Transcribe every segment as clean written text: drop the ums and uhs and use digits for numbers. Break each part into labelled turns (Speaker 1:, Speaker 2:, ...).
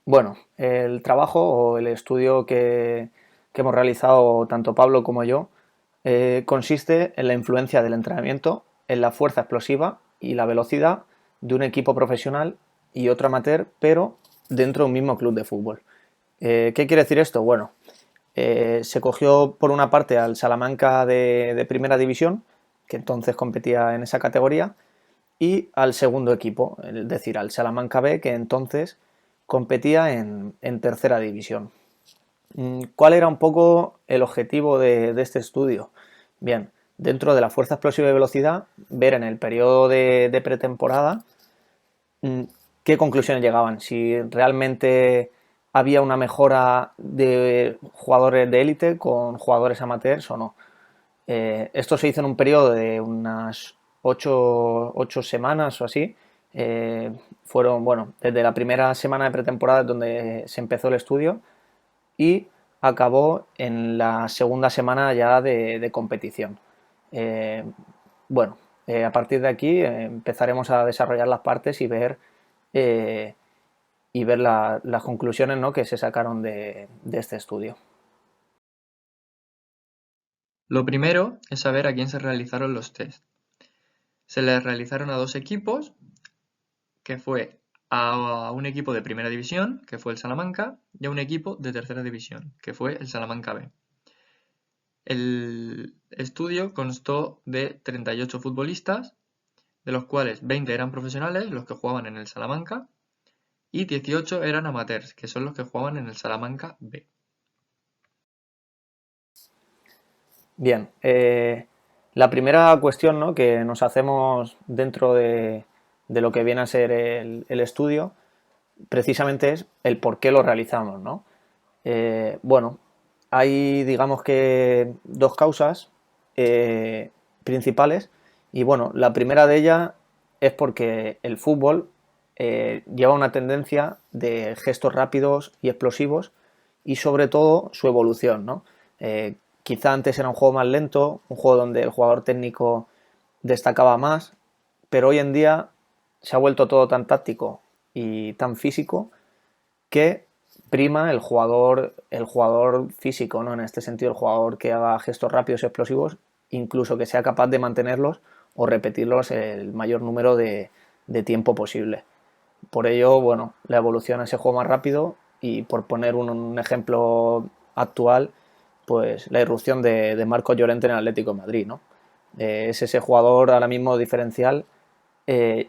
Speaker 1: Bueno, el trabajo o el estudio que hemos realizado tanto Pablo como yo consiste en la influencia del entrenamiento en la fuerza explosiva y la velocidad de un equipo profesional y otro amateur, pero dentro de un mismo club de fútbol. ¿Qué quiere decir esto? Bueno, se cogió por una parte al Salamanca de primera división, que entonces competía en esa categoría, y al segundo equipo, es decir, al Salamanca B, que entonces competía en tercera división. ¿Cuál era un poco el objetivo de este estudio? Bien, dentro de la fuerza explosiva y velocidad, ver en el periodo de pretemporada mm, qué conclusiones llegaban, si realmente había una mejora de jugadores de élite con jugadores amateurs o no. Esto se hizo en un periodo de unas 8 semanas o así. Fueron, bueno, desde la primera semana de pretemporada donde se empezó el estudio y acabó en la segunda semana ya de competición. Eh, bueno, a partir de aquí empezaremos a desarrollar las partes eh, y ver las conclusiones, ¿no?, que se sacaron de este estudio.
Speaker 2: Lo primero es saber a quién se realizaron los test. Se les realizaron a dos equipos, que fue a un equipo de primera división, que fue el Salamanca, y a un equipo de tercera división, que fue el Salamanca B. El estudio constó de 38 futbolistas, de los cuales 20 eran profesionales, los que jugaban en el Salamanca, y 18 eran amateurs, que son los que jugaban en el Salamanca B.
Speaker 1: Bien, la primera cuestión, ¿no?, que nos hacemos dentro de lo que viene a ser el estudio, precisamente es el por qué lo realizamos, ¿no? Bueno, hay, digamos que, dos causas principales y bueno, la primera de ellas es porque el fútbol lleva una tendencia de gestos rápidos y explosivos y sobre todo su evolución, ¿no? Quizá antes era un juego más lento, un juego donde el jugador técnico destacaba más, pero hoy en día se ha vuelto todo tan táctico y tan físico que prima el jugador físico, ¿no? En este sentido, el jugador que haga gestos rápidos y explosivos, incluso que sea capaz de mantenerlos o repetirlos el mayor número de tiempo posible. Por ello, bueno, la evolución a ese juego más rápido y por poner un ejemplo actual, pues la irrupción de Marco Llorente en el Atlético de Madrid, ¿no? Es ese jugador ahora mismo diferencial,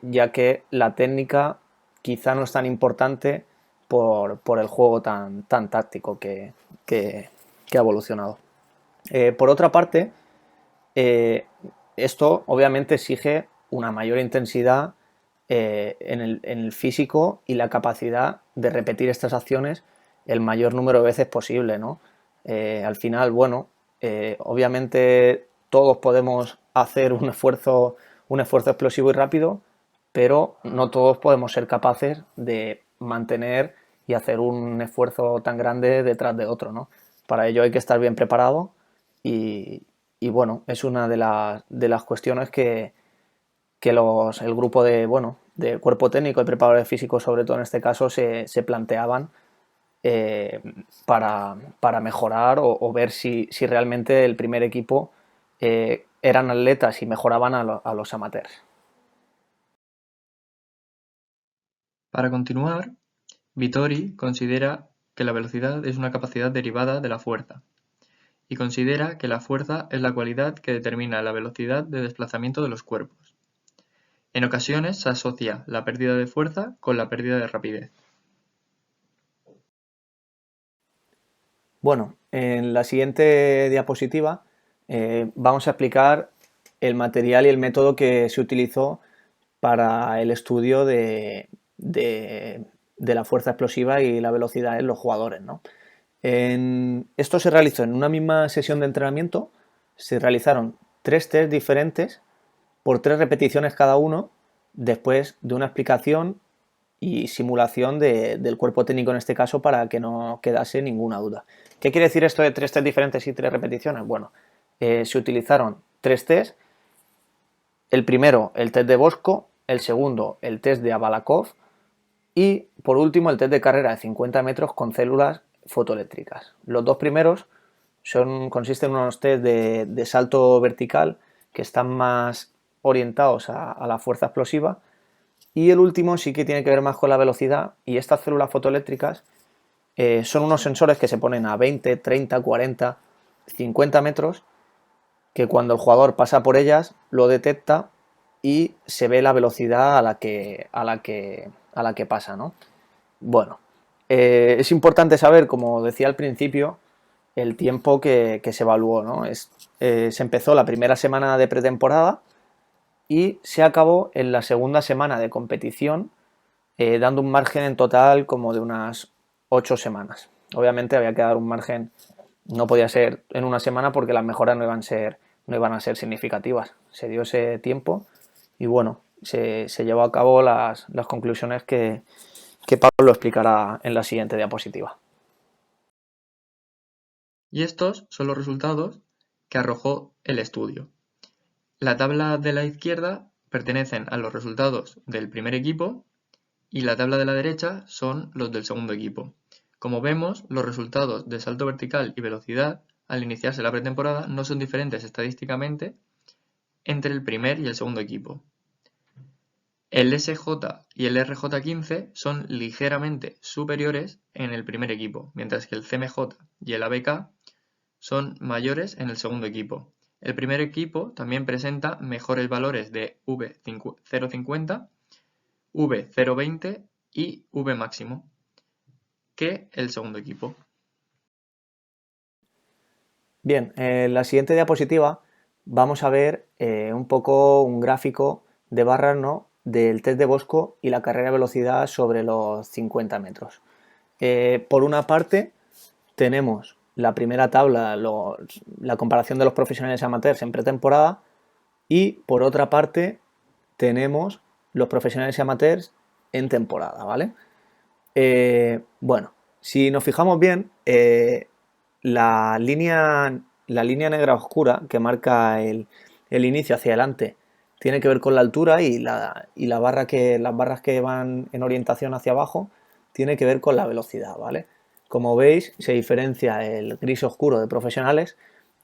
Speaker 1: ya que la técnica quizá no es tan importante por el juego tan táctico que ha evolucionado. Por otra parte, eh, esto obviamente exige una mayor intensidad en el físico y la capacidad de repetir estas acciones el mayor número de veces posible, ¿no? Al final, bueno, obviamente todos podemos hacer un esfuerzo explosivo y rápido, pero no todos podemos ser capaces de mantener y hacer un esfuerzo tan grande detrás de otro, ¿no? Para ello hay que estar bien preparado y, y bueno, es una de las cuestiones que el grupo de cuerpo técnico y preparadores físicos, sobre todo en este caso, se planteaban eh, para mejorar o ver si realmente el primer equipo eran atletas y mejoraban a los amateurs.
Speaker 2: Para continuar, Vittori considera que la velocidad es una capacidad derivada de la fuerza, y considera que la fuerza es la cualidad que determina la velocidad de desplazamiento de los cuerpos. En ocasiones se asocia la pérdida de fuerza con la pérdida de rapidez.
Speaker 1: Bueno, en la siguiente diapositiva vamos a explicar el material y el método que se utilizó para el estudio de la fuerza explosiva y la velocidad en los jugadores, ¿no? Esto se realizó en una misma sesión de entrenamiento, se realizaron 3 test diferentes por 3 repeticiones cada uno, después de una explicación y simulación del cuerpo técnico en este caso para que no quedase ninguna duda. ¿Qué quiere decir esto de 3 test diferentes y 3 repeticiones? Bueno, se utilizaron 3 test. El primero, el test de Bosco, el segundo, el test de Abalakov, Y por último el test de carrera de 50 metros con células fotoeléctricas. Los dos primeros consisten en unos test de salto vertical que están más orientados a la fuerza explosiva, y el último sí que tiene que ver más con la velocidad, y estas células fotoeléctricas son unos sensores que se ponen a 20, 30, 40, 50 metros, que cuando el jugador pasa por ellas lo detecta y se ve la velocidad a la que pasa, ¿no? Bueno, es importante saber, como decía al principio, el tiempo que se evaluó, ¿no? Se empezó la primera semana de pretemporada y se acabó en la segunda semana de competición, dando un margen en total como de unas 8 semanas. Obviamente había que dar un margen, no podía ser en una semana porque las mejoras no iban a ser significativas. Se dio ese tiempo y bueno, se llevó a cabo las conclusiones que Pablo explicará en la siguiente diapositiva.
Speaker 2: Y estos son los resultados que arrojó el estudio. La tabla de la izquierda pertenecen a los resultados del primer equipo y la tabla de la derecha son los del segundo equipo. Como vemos, los resultados de salto vertical y velocidad al iniciarse la pretemporada no son diferentes estadísticamente entre el primer y el segundo equipo. El SJ y el RJ15 son ligeramente superiores en el primer equipo, mientras que el CMJ y el ABK son mayores en el segundo equipo. El primer equipo también presenta mejores valores de V050, V020 y V máximo que el segundo equipo.
Speaker 1: Bien, en la siguiente diapositiva vamos a ver un poco un gráfico de barras, ¿no?, del test de Bosco y la carrera de velocidad sobre los 50 metros. Por una parte tenemos la primera tabla, la comparación de los profesionales amateurs en pretemporada, y por otra parte tenemos los profesionales amateurs en temporada, ¿vale? Bueno, si nos fijamos bien, la línea negra oscura que marca el inicio hacia adelante tiene que ver con la altura, y las barras que van en orientación hacia abajo tiene que ver con la velocidad, ¿vale? Como veis, se diferencia el gris oscuro de profesionales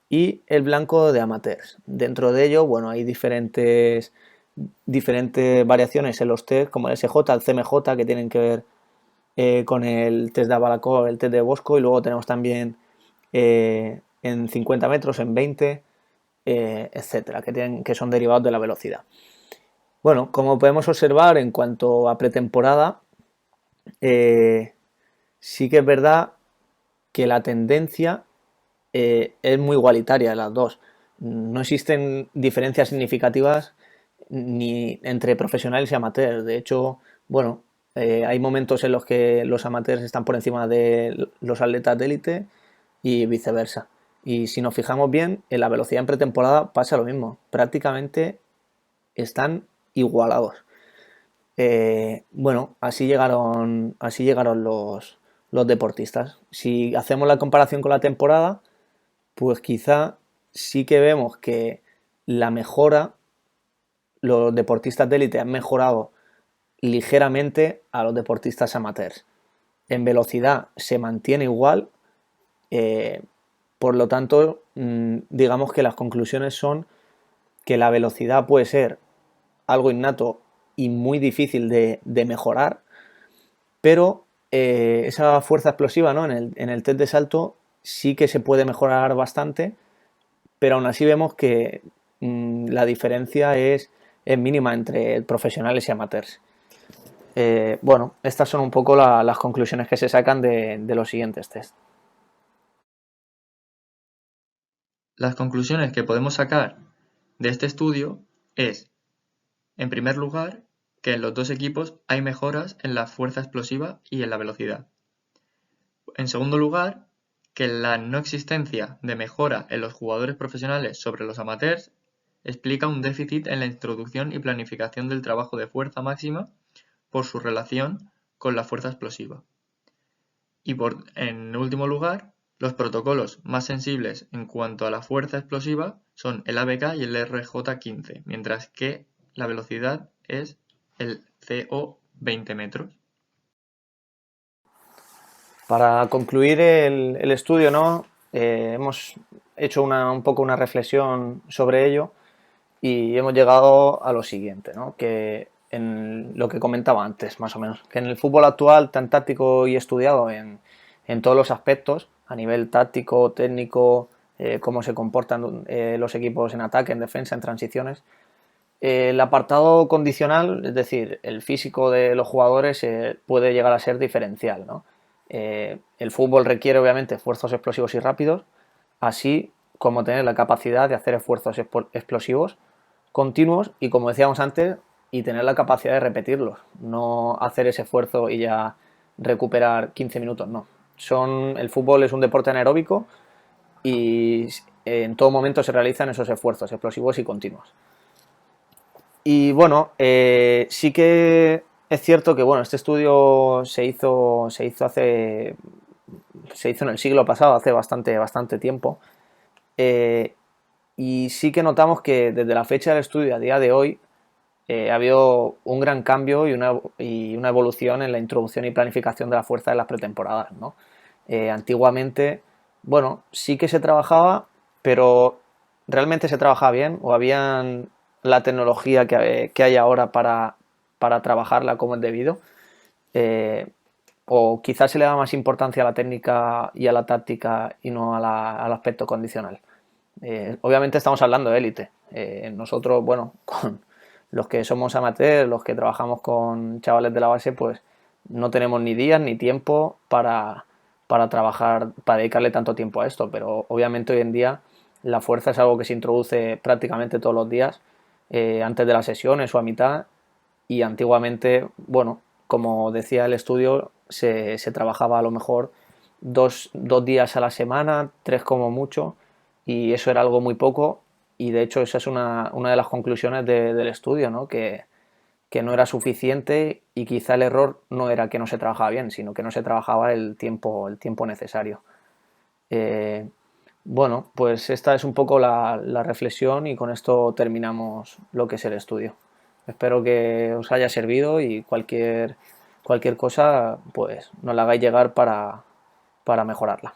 Speaker 1: y el blanco de amateurs. Dentro de ello, bueno, hay diferentes variaciones en los test, como el SJ, el CMJ, que tienen que ver con el test de Abalacó, el test de Bosco, y luego tenemos también en 50 metros, en 20, etcétera, que son derivados de la velocidad. Bueno, como podemos observar en cuanto a pretemporada, sí que es verdad que la tendencia es muy igualitaria de las dos. No existen diferencias significativas ni entre profesionales y amateurs. De hecho, bueno, hay momentos en los que los amateurs están por encima de los atletas de élite y viceversa. Y si nos fijamos bien, en la velocidad en pretemporada pasa lo mismo. Prácticamente están igualados. Bueno, así llegaron los deportistas. Si hacemos la comparación con la temporada, pues quizá sí que vemos que la mejora, los deportistas de élite han mejorado ligeramente a los deportistas amateurs. En velocidad se mantiene igual, por lo tanto, digamos que las conclusiones son que la velocidad puede ser algo innato y muy difícil de mejorar, pero esa fuerza explosiva, ¿no?, en el test de salto sí que se puede mejorar bastante, pero aún así vemos que la diferencia es mínima entre profesionales y amateurs. Bueno, estas son un poco las conclusiones que se sacan de los siguientes test.
Speaker 2: Las conclusiones que podemos sacar de este estudio es, en primer lugar, que en los dos equipos hay mejoras en la fuerza explosiva y en la velocidad. En segundo lugar, que la no existencia de mejora en los jugadores profesionales sobre los amateurs explica un déficit en la introducción y planificación del trabajo de fuerza máxima por su relación con la fuerza explosiva. Y en último lugar, los protocolos más sensibles en cuanto a la fuerza explosiva son el ABK y el RJ15, mientras que la velocidad es el CO 20 metros.
Speaker 1: Para concluir el estudio, ¿no? Hemos hecho un poco una reflexión sobre ello y hemos llegado a lo siguiente, ¿no? Que en lo que comentaba antes, más o menos, que en el fútbol actual, tan táctico y estudiado en todos los aspectos, a nivel táctico, técnico, cómo se comportan los equipos en ataque, en defensa, en transiciones, el apartado condicional, es decir, el físico de los jugadores, puede llegar a ser diferencial, ¿no? El fútbol requiere obviamente esfuerzos explosivos y rápidos, así como tener la capacidad de hacer esfuerzos explosivos continuos y, como decíamos antes, y tener la capacidad de repetirlos, no hacer ese esfuerzo y ya recuperar 15 minutos, no. El fútbol es un deporte anaeróbico y en todo momento se realizan esos esfuerzos explosivos y continuos. Y bueno, sí que es cierto que bueno, este estudio se hizo en el siglo pasado, hace bastante tiempo, eh, y sí que notamos que desde la fecha del estudio a día de hoy ha habido un gran cambio y una evolución en la introducción y planificación de la fuerza de las pretemporadas, ¿no? Antiguamente, bueno, sí que se trabajaba, pero ¿realmente se trabajaba bien? ¿O habían la tecnología que hay ahora para trabajarla como es debido? Eh, ¿O quizás se le da más importancia a la técnica y a la táctica y no al aspecto condicional? Obviamente estamos hablando de élite. Nosotros, bueno, con los que somos amateurs, los que trabajamos con chavales de la base, pues no tenemos ni días ni tiempo para trabajar, para dedicarle tanto tiempo a esto. Pero obviamente hoy en día la fuerza es algo que se introduce prácticamente todos los días, antes de las sesiones o a mitad. Y antiguamente, bueno, como decía el estudio, se trabajaba a lo mejor dos días a la semana, tres como mucho, y eso era algo muy poco, y de hecho esa es una de las conclusiones del estudio, ¿no? Que no era suficiente y quizá el error no era que no se trabajaba bien, sino que no se trabajaba el tiempo necesario. Eh, bueno, pues esta es un poco la reflexión y con esto terminamos lo que es el estudio. Espero que os haya servido y cualquier cosa, pues nos la hagáis llegar para mejorarla.